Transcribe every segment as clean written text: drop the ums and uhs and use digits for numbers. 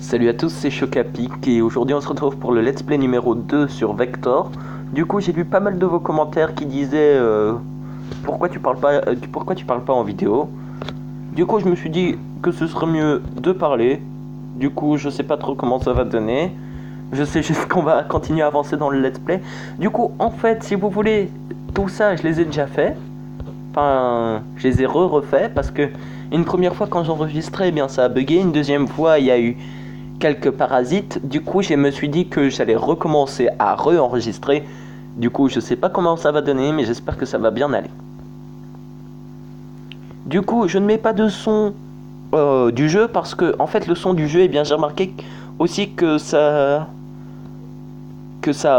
Salut à tous, c'est Chocapic et aujourd'hui on se retrouve pour le let's play numéro 2 sur Vector. Du coup j'ai lu pas mal de vos commentaires qui disaient pourquoi tu parles pas en vidéo. Du coup je me suis dit que ce serait mieux de parler. Du coup je sais pas trop comment ça va donner. Je sais juste qu'on va continuer à avancer dans le let's play. Du coup en fait si vous voulez tout ça je les ai déjà fait. Enfin je les ai refait parce que une première fois quand j'enregistrais eh bien ça a bugué. Une deuxième fois il y a eu quelques parasites. Du coup, je me suis dit que j'allais recommencer à re-enregistrer. Du coup, je sais pas comment ça va donner, mais j'espère que ça va bien aller. Du coup, je ne mets pas de son du jeu parce que, en fait, le son du jeu, eh bien, j'ai remarqué aussi que ça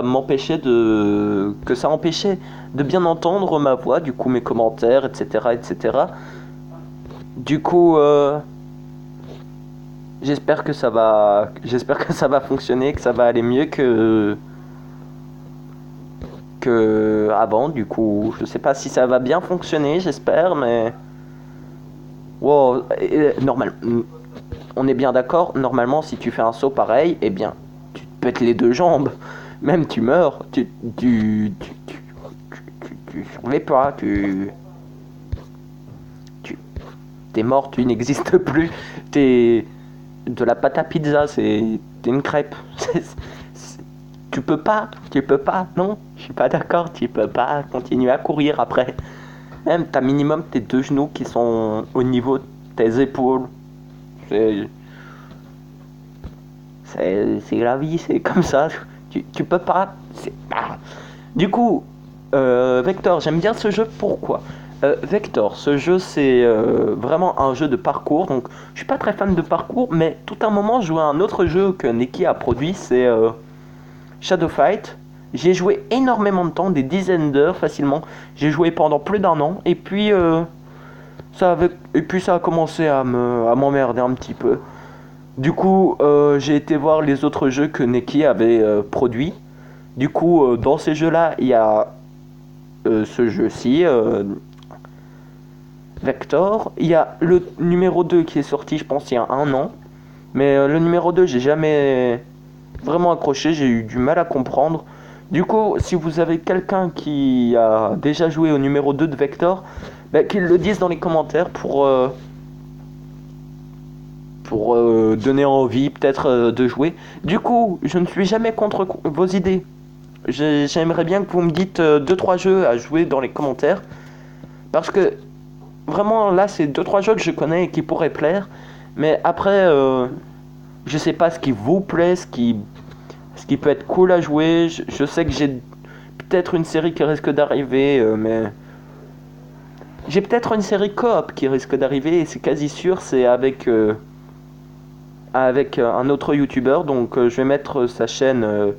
m'empêchait que ça empêchait de bien entendre ma voix, du coup mes commentaires, etc., etc. Du coup, j'espère que ça va fonctionner, que ça va aller mieux que avant. Du coup, je sais pas si ça va bien fonctionner, j'espère, mais wow, normal. On est bien d'accord. Normalement, si tu fais un saut pareil, eh bien, tu te pètes les deux jambes, même tu meurs, tu survives pas, tu t'es mort, tu n'existes plus, t'es de la pâte à pizza, t'es une crêpe. Tu peux pas, non, je suis pas d'accord, tu peux pas continuer à courir après. Même, t'as minimum tes deux genoux qui sont au niveau de tes épaules. C'est, c'est la vie, c'est comme ça. Tu peux pas. Du coup, Vector, j'aime bien ce jeu. Pourquoi Vector, ce jeu, c'est vraiment un jeu de parcours. Donc, je suis pas très fan de parcours, mais tout un moment, je jouais à un autre jeu que Neki a produit, c'est Shadow Fight. J'ai joué énormément de temps, des dizaines d'heures facilement. J'ai joué pendant plus d'un an, et puis ça a commencé à m'emmerder un petit peu. Du coup, j'ai été voir les autres jeux que Neki avait produits. Du coup, dans ces jeux-là, il y a ce jeu-ci, Vector. Il y a le numéro 2 qui est sorti, je pense, il y a un an. Mais le numéro 2, j'ai jamais vraiment accroché, j'ai eu du mal à comprendre. Du coup, si vous avez quelqu'un qui a déjà joué au numéro 2 de Vector, bah, qu'il le dise dans les commentaires pour donner envie peut-être de jouer. Du coup, je ne suis jamais contre vos idées. J'aimerais bien que vous me dites 2-3 jeux à jouer dans les commentaires. Parce que vraiment là, c'est 2-3 jeux que je connais et qui pourraient plaire. Mais après, je sais pas ce qui vous plaît, ce qui peut être cool à jouer. Je sais que j'ai peut-être une série qui risque d'arriver, mais j'ai peut-être une série coop qui risque d'arriver et c'est quasi sûr, c'est avec un autre youtubeur. Donc je vais mettre sa chaîne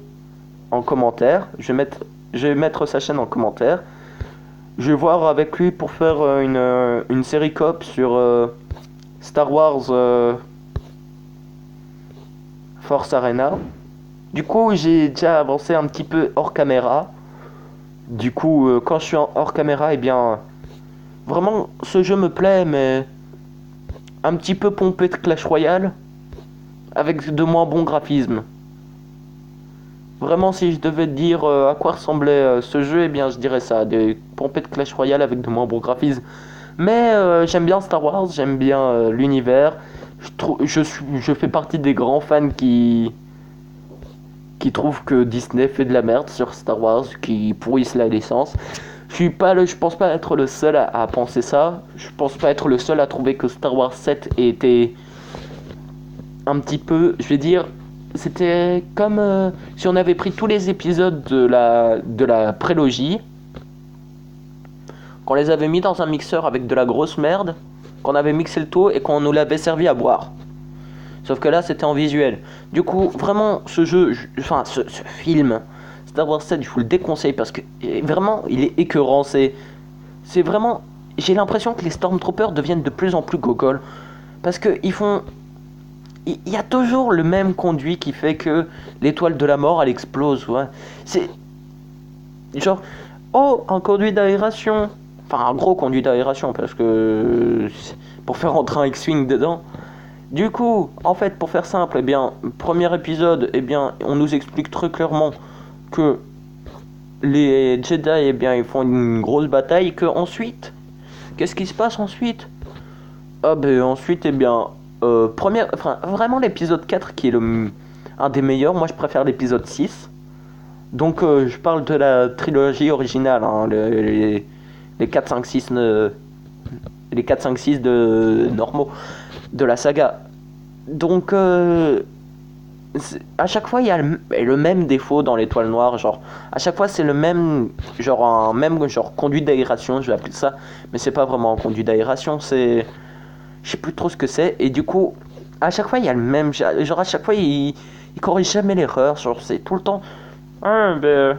en commentaire. Je vais mettre sa chaîne en commentaire. Je vais voir avec lui pour faire une série coop sur Star Wars Force Arena. Du coup, j'ai déjà avancé un petit peu hors caméra. Du coup, quand je suis hors caméra, eh bien, vraiment, ce jeu me plaît, mais un petit peu pompé de Clash Royale, avec de moins bons graphismes. Vraiment, si je devais dire à quoi ressemblait ce jeu, eh bien, je dirais ça, des pompées de Clash Royale avec de moins bons graphismes. Mais j'aime bien Star Wars, j'aime bien l'univers. Je fais partie des grands fans qui trouvent que Disney fait de la merde sur Star Wars, qui pourrissent la licence. Je pense pas être le seul à penser ça. Je pense pas être le seul à trouver que Star Wars 7 était un petit peu, je vais dire, c'était comme si on avait pris tous les épisodes de la prélogie, qu'on les avait mis dans un mixeur avec de la grosse merde, qu'on avait mixé le tout et qu'on nous l'avait servi à boire. Sauf que là, c'était en visuel. Du coup, vraiment, ce film, Star Wars 7, je vous le déconseille parce que vraiment, il est écœurant. C'est vraiment. J'ai l'impression que les Stormtroopers deviennent de plus en plus gogoles. Parce que ils font. Il y a toujours le même conduit qui fait que l'étoile de la mort, elle explose. Ouais. C'est. Genre. Oh, un conduit d'aération. Enfin, un gros conduit d'aération parce que. Pour faire entrer un X-Wing dedans. Du coup, en fait, pour faire simple, eh bien, premier épisode, eh bien, on nous explique très clairement que les Jedi, eh bien, ils font une grosse bataille, que ensuite, qu'est-ce qui se passe ensuite? Ah ben ensuite, eh bien, enfin, vraiment l'épisode 4 qui est un des meilleurs, moi je préfère l'épisode 6. Donc je parle de la trilogie originale, hein, les 4, 5, 6, les 4, 5, 6 de normaux de la saga. Donc à chaque fois il y a le même défaut dans l'étoile noire, genre à chaque fois c'est le même genre un même genre conduit d'aération, je vais appeler ça, mais c'est pas vraiment un conduit d'aération, c'est je sais plus trop ce que c'est, et du coup à chaque fois il y a le même genre à chaque fois il corrige jamais l'erreur, genre c'est tout le temps ah ben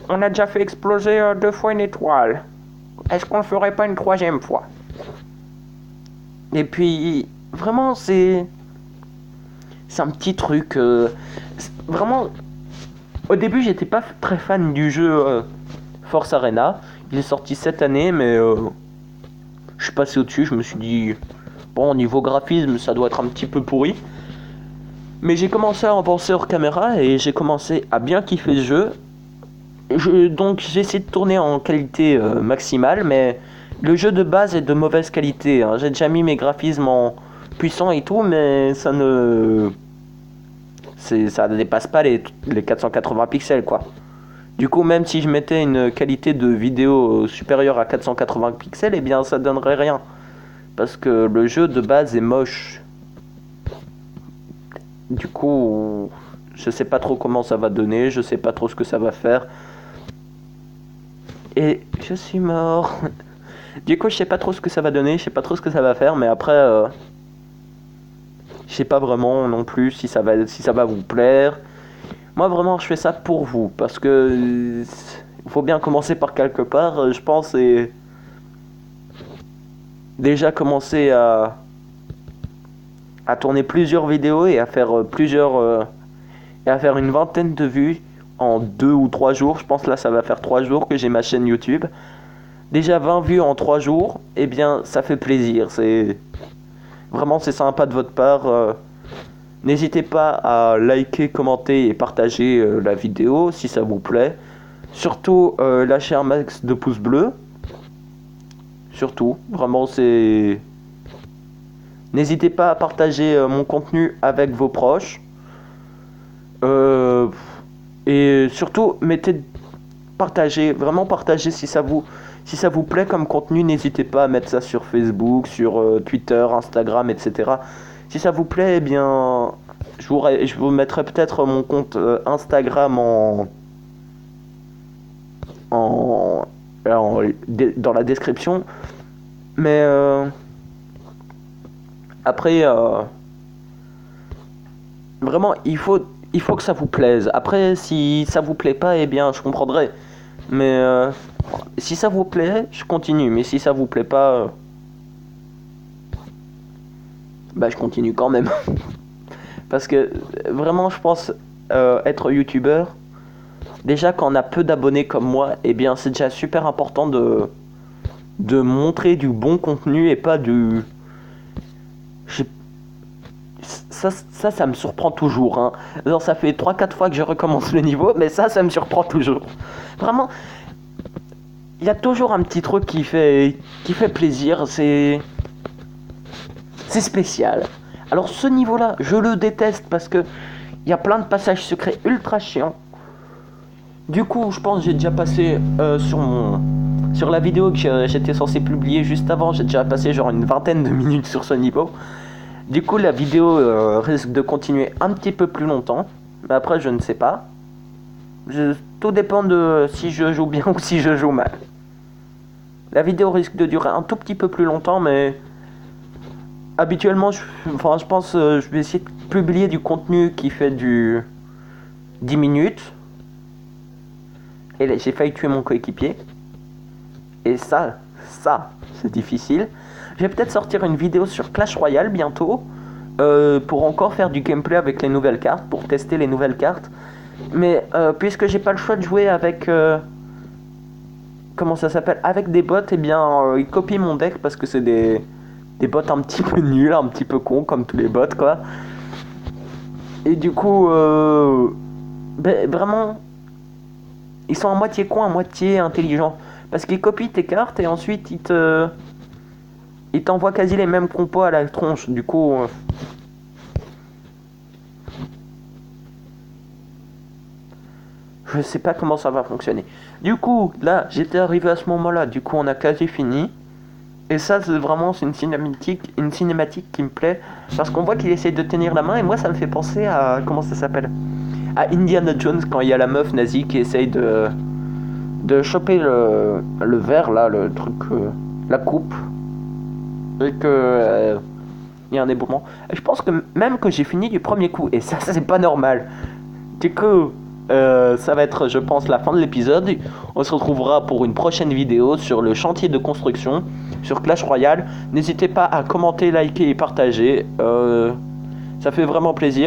on a déjà fait exploser 2 fois une étoile. Est-ce qu'on le ferait pas une 3e fois? Et puis, vraiment, c'est un petit truc. Vraiment, au début, j'étais pas très fan du jeu Force Arena. Il est sorti cette année, mais je suis passé au-dessus. Je me suis dit, bon, au niveau graphisme, ça doit être un petit peu pourri. Mais j'ai commencé à en penser hors caméra et j'ai commencé à bien kiffer ce jeu. Donc j'ai essayé de tourner en qualité maximale, mais le jeu de base est de mauvaise qualité, hein. J'ai déjà mis mes graphismes en puissant et tout, mais ça ne dépasse pas les 480 pixels, quoi. Du coup, même si je mettais une qualité de vidéo supérieure à 480 pixels, eh bien ça donnerait rien. Parce que le jeu de base est moche. Du coup, je sais pas trop comment ça va donner, je sais pas trop ce que ça va faire. Et je suis mort. Du coup, je sais pas trop ce que ça va donner, je sais pas trop ce que ça va faire, mais après, je sais pas vraiment non plus si ça va vous plaire. Moi, vraiment, je fais ça pour vous, parce que il faut bien commencer par quelque part, je pense, et déjà commencer à tourner plusieurs vidéos et à faire et à faire une vingtaine de vues en 2 ou 3 jours. Je pense là, ça va faire 3 jours que j'ai ma chaîne YouTube. Déjà 20 vues en 3 jours, eh bien, ça fait plaisir. Vraiment, c'est sympa de votre part. N'hésitez pas à liker, commenter et partager la vidéo si ça vous plaît. Surtout, lâchez un max de pouces bleus. Surtout, vraiment, c'est... N'hésitez pas à partager mon contenu avec vos proches. Euh, et surtout, vraiment partagez si ça vous plaît comme contenu, n'hésitez pas à mettre ça sur Facebook, sur Twitter, Instagram, etc. Si ça vous plaît, eh bien, je vous mettrai peut-être mon compte Instagram en- dans la description. Mais après, vraiment, il faut que ça vous plaise. Après, si ça vous plaît pas, eh bien, je comprendrai. Mais si ça vous plaît, je continue. Mais si ça vous plaît pas, bah, je continue quand même. Parce que vraiment, je pense être youtubeur, déjà quand on a peu d'abonnés comme moi, eh bien, c'est déjà super important de montrer du bon contenu et pas du... j'ai- ça me surprend toujours, hein. Alors, ça fait 3 4 fois que je recommence le niveau, mais ça me surprend toujours. Vraiment, il y a toujours un petit truc qui fait plaisir, c'est spécial. Alors ce niveau-là, je le déteste parce que il y a plein de passages secrets ultra chiants. Du coup, je pense que j'ai déjà passé sur la vidéo que j'étais censé publier juste avant, j'ai déjà passé genre une vingtaine de minutes sur ce niveau. Du coup, la vidéo risque de continuer un petit peu plus longtemps, mais après je ne sais pas. Tout dépend de si je joue bien ou si je joue mal. La vidéo risque de durer un tout petit peu plus longtemps, mais habituellement, je pense je vais essayer de publier du contenu qui fait du 10 minutes. Et là, j'ai failli tuer mon coéquipier. Et ça, c'est difficile. Je vais peut-être sortir une vidéo sur Clash Royale bientôt. Pour encore faire du gameplay avec les nouvelles cartes, pour tester les nouvelles cartes. Mais puisque j'ai pas le choix de jouer avec... comment ça s'appelle? Avec des bots, et bien ils copient mon deck parce que c'est des des bots un petit peu nuls, un petit peu cons, comme tous les bots, quoi. Et du coup, vraiment, ils sont à moitié cons, à moitié intelligents. Parce qu'ils copient tes cartes et ensuite ils t'envoient quasi les mêmes compos à la tronche. Du coup, je sais pas comment ça va fonctionner. Du coup, là, j'étais arrivé à ce moment-là. Du coup, on a quasi fini. Et ça, c'est une cinématique qui me plaît. Parce qu'on voit qu'il essaye de tenir la main. Et moi, ça me fait penser à... Comment ça s'appelle? À Indiana Jones, quand il y a la meuf nazie qui essaye de choper le verre, là, le truc... la coupe. Et que... il y a un éboulement. Et je pense que même que j'ai fini du premier coup. Et ça c'est pas normal. Du coup, ça va être, je pense, la fin de l'épisode. On se retrouvera pour une prochaine vidéo sur le chantier de construction sur Clash Royale. N'hésitez pas à commenter, liker et partager. Ça fait vraiment plaisir.